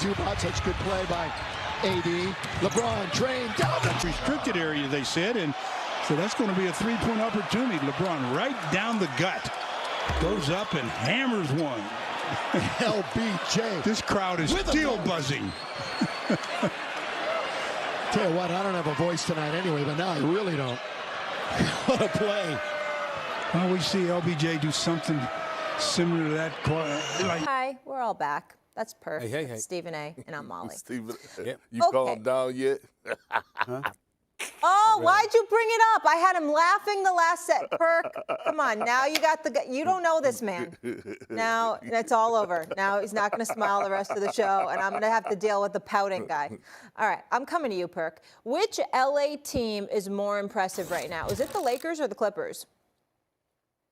Zubac, such good play by AD. LeBron trained down the restricted area, they said, and so that's going to be a three-point opportunity. LeBron right down the gut. Goes up and hammers one. LBJ. This crowd is still buzzing. Tell you what, I don't have a voice tonight anyway, but now I really don't. What a play. Well, we see LBJ do something similar to that. Hi, we're all back. That's perfect. Hey. Stephen A. and I'm Molly. Stephen, Yep. you calmed down yet? Huh? Oh, why'd you bring it up? I had him laughing the last set. Perk, come on. Now you don't know this man. Now it's all over. Now he's not going to smile the rest of the show, and I'm going to have to deal with the pouting guy. All right, I'm coming to you, Perk. Which LA team is more impressive right now? Is it the Lakers or the Clippers?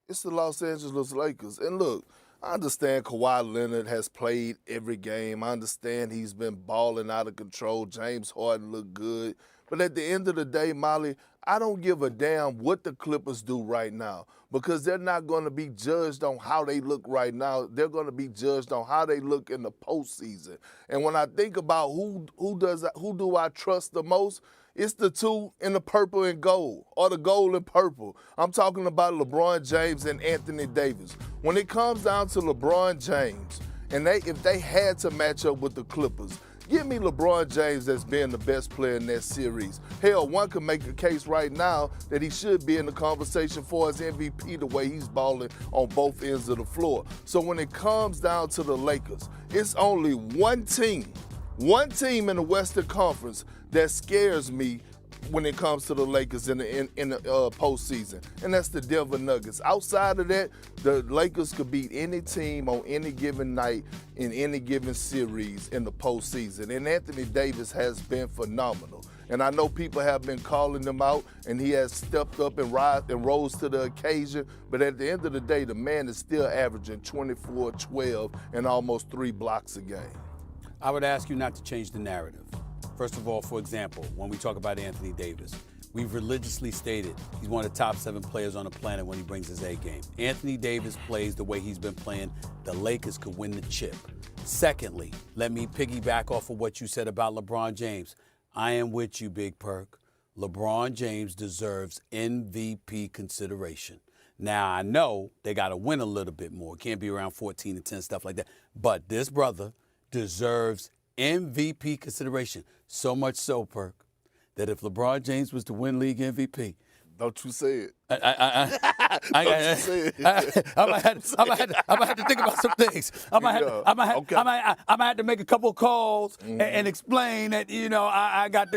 It's the Los Angeles Lakers. And look, I understand Kawhi Leonard has played every game. I understand he's been balling out of control. James Harden looked good. But at the end of the day, Molly, I don't give a damn what the Clippers do right now because they're not going to be judged on how they look right now. They're going to be judged on how they look in the postseason. And when I think about who do I trust the most, it's the two in the purple and gold, or the gold and purple. I'm talking about LeBron James and Anthony Davis. When it comes down to LeBron James, and if they had to match up with the Clippers, give me LeBron James as being the best player in that series. Hell, one could make a case right now that he should be in the conversation for his MVP the way he's balling on both ends of the floor. So when it comes down to the Lakers, it's only one team in the Western Conference that scares me when it comes to the Lakers in the postseason, and that's the Denver Nuggets. Outside of that, the Lakers could beat any team on any given night in any given series in the postseason, and Anthony Davis has been phenomenal. And I know people have been calling him out, and he has stepped up and rose to the occasion, but at the end of the day, the man is still averaging 24, 12, and almost 3 blocks a game. I would ask you not to change the narrative. First of all, for example, when we talk about Anthony Davis, we've religiously stated he's one of the top 7 players on the planet when he brings his A game. Anthony Davis plays the way he's been playing. The Lakers could win the chip. Secondly, let me piggyback off of what you said about LeBron James. I am with you, Big Perk. LeBron James deserves MVP consideration. Now, I know they got to win a little bit more. It can't be around 14 and 10, stuff like that. But this brother deserves MVP consideration. So much so, Perk, that if LeBron James was to win league MVP, don't you say it. I might have to think about some things. I might have to make a couple of calls and explain that, I got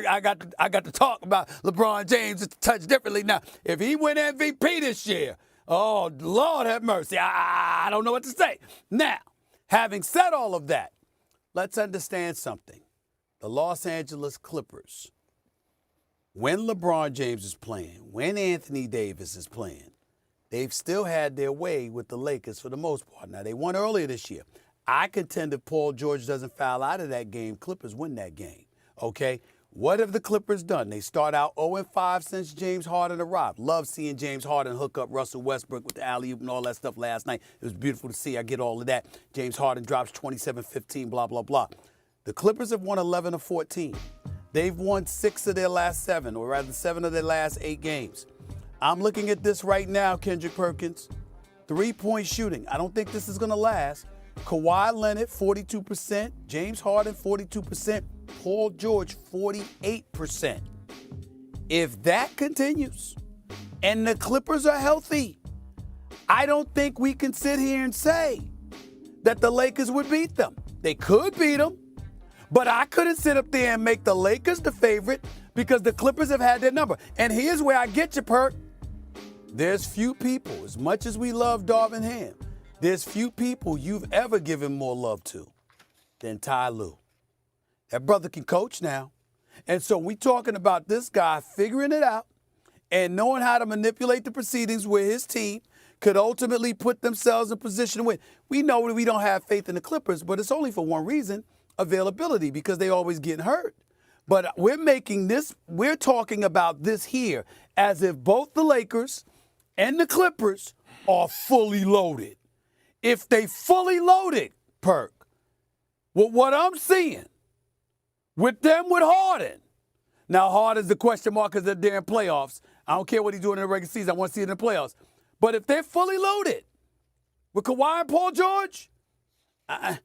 to talk about LeBron James a touch differently. Now, if he win MVP this year, oh, Lord have mercy. I don't know what to say. Now, having said all of that, let's understand something. The Los Angeles Clippers, when LeBron James is playing, when Anthony Davis is playing, they've still had their way with the Lakers for the most part. Now, they won earlier this year. I contend if Paul George doesn't foul out of that game, Clippers win that game, okay? What have the Clippers done? They start out 0-5 since James Harden arrived. Love seeing James Harden hook up Russell Westbrook with the alley-oop and all that stuff last night. It was beautiful to see. I get all of that. James Harden drops 27-15, blah, blah, blah. The Clippers have won 11 of 14. They've won 6 of their last 7, or rather 7 of their last 8 games. I'm looking at this right now, Kendrick Perkins. 3-point shooting. I don't think this is going to last. Kawhi Leonard, 42%. James Harden, 42%. Paul George, 48%. If that continues and the Clippers are healthy, I don't think we can sit here and say that the Lakers would beat them. They could beat them, but I couldn't sit up there and make the Lakers the favorite because the Clippers have had their number. And here's where I get you, Perk. There's few people, as much as we love Darvin Ham, there's few people you've ever given more love to than Ty Lue. That brother can coach now. And so we talking about this guy figuring it out and knowing how to manipulate the proceedings where his team could ultimately put themselves in position to win. We know that we don't have faith in the Clippers, but it's only for one reason, availability, because they always get hurt. But we're talking about this here as if both the Lakers and the Clippers are fully loaded. If they fully loaded, Perk, with what I'm seeing with them with Harden. Now, Harden's the question mark because they're in playoffs. I don't care what he's doing in the regular season. I want to see it in the playoffs. But if they're fully loaded with Kawhi and Paul George, I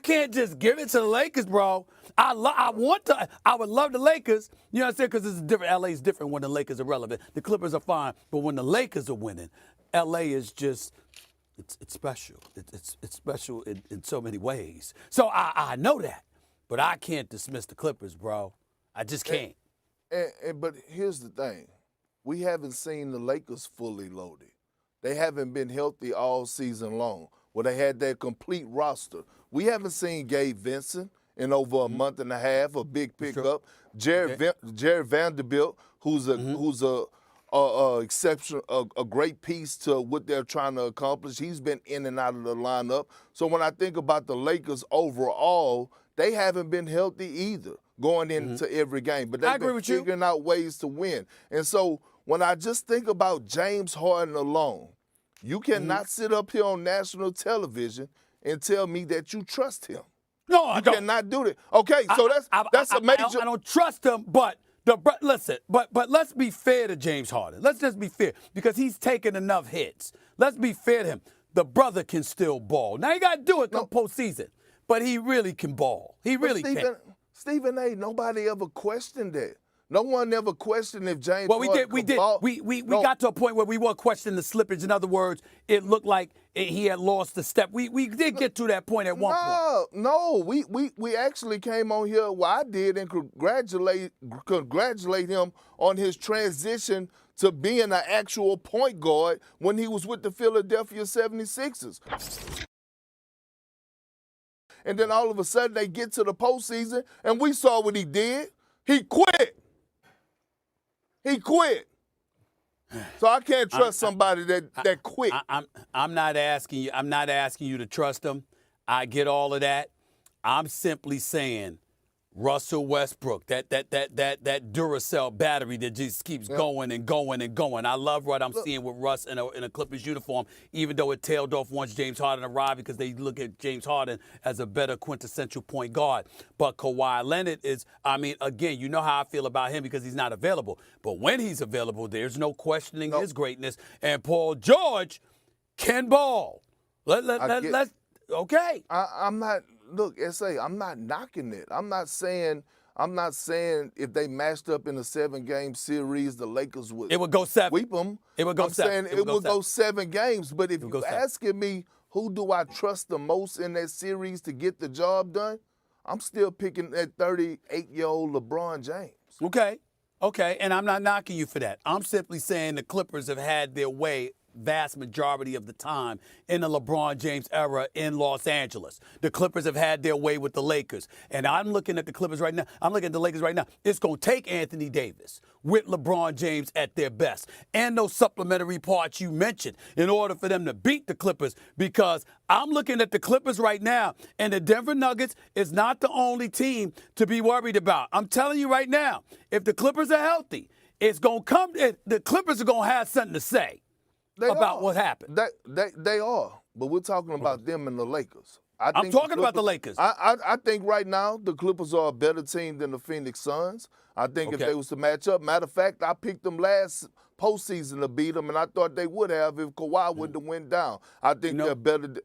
can't just give it to the Lakers, bro. I would love the Lakers. You know what I'm saying? Because it's different. LA is different when the Lakers are relevant. The Clippers are fine, but when the Lakers are winning, LA is just it's special. It's special in so many ways. So I know that, but I can't dismiss the Clippers, bro. I just can't. But here's the thing: we haven't seen the Lakers fully loaded. They haven't been healthy all season long, where they had their complete roster. We haven't seen Gabe Vincent in over a month and a half, a big pickup. Jared Vanderbilt, who's a exception, a great piece to what they're trying to accomplish. He's been in and out of the lineup. So when I think about the Lakers overall, they haven't been healthy either going into every game. But they've been figuring out ways to win. And so when I just think about James Harden alone, you cannot sit up here on national television and tell me that you trust him. No, I don't. You cannot do that. Okay, so that's a major. I don't trust him, but listen, but let's be fair to James Harden. Let's just be fair because he's taken enough hits. Let's be fair to him. The brother can still ball. Now, you got to do it come postseason, but he really can ball. He really can. Stephen A., nobody ever questioned that. No one ever questioned if James Well, Harden we could did. ball. We got to a point where we were questioning the slippage. In other words, it looked like he had lost the step. We did get to that point at one point. No, we actually came on here, well, I did, and congratulate him on his transition to being an actual point guard when he was with the Philadelphia 76ers. And then all of a sudden they get to the postseason, and we saw what he did. He quit. He quit. So I can't trust somebody that quit. I'm not asking you. I'm not asking you to trust him. I get all of that. I'm simply saying Russell Westbrook, that Duracell battery that just keeps going and going and going. I love what I'm seeing with Russ in a Clippers uniform, even though it tailed off once James Harden arrived because they look at James Harden as a better quintessential point guard. But Kawhi Leonard is, again, you know how I feel about him because he's not available. But when he's available, there's no questioning his greatness. And Paul George can ball. Let's okay. I'm not. Look, S.A., I'm not knocking it. I'm not saying if they matched up in a 7-game series, the Lakers would go 7. Sweep them. It would go I'm 7. saying it would go 7 games. But if you're asking me who do I trust the most in that series to get the job done, I'm still picking that 38-year-old LeBron James. Okay, and I'm not knocking you for that. I'm simply saying the Clippers have had their way vast majority of the time in the LeBron James era in Los Angeles. The Clippers have had their way with the Lakers. And I'm looking at the Clippers right now. I'm looking at the Lakers right now. It's going to take Anthony Davis with LeBron James at their best and those supplementary parts you mentioned in order for them to beat the Clippers, because I'm looking at the Clippers right now, and the Denver Nuggets is not the only team to be worried about. I'm telling you right now, if the Clippers are healthy, it's going to come. The Clippers are going to have something to say about what happened. They are, but we're talking about them and the Lakers. I'm talking about the Lakers. I think right now the Clippers are a better team than the Phoenix Suns. I think if they was to match up, matter of fact, I picked them last postseason to beat them, and I thought they would have if Kawhi wouldn't have went down. I think they're better.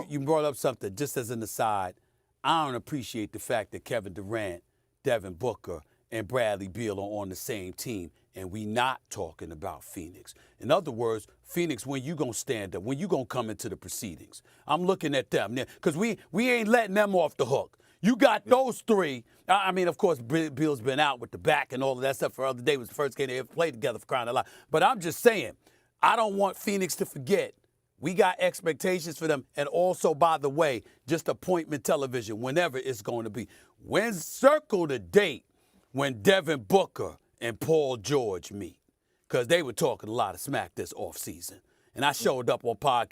You brought up something, just as an aside. I don't appreciate the fact that Kevin Durant, Devin Booker, and Bradley Beal are on the same team, and we not talking about Phoenix. In other words, Phoenix, when you going to stand up? When you going to come into the proceedings? I'm looking at them, because we ain't letting them off the hook. You got those three. Of course, Beal's been out with the back and all of that stuff for other day. It was the first game they ever played together, for crying out loud. But I'm just saying, I don't want Phoenix to forget. We got expectations for them. And also, by the way, just appointment television, whenever it's going to be. Circle the date when Devin Booker and Paul George meet, because they were talking a lot of smack this offseason. And I showed up on podcast.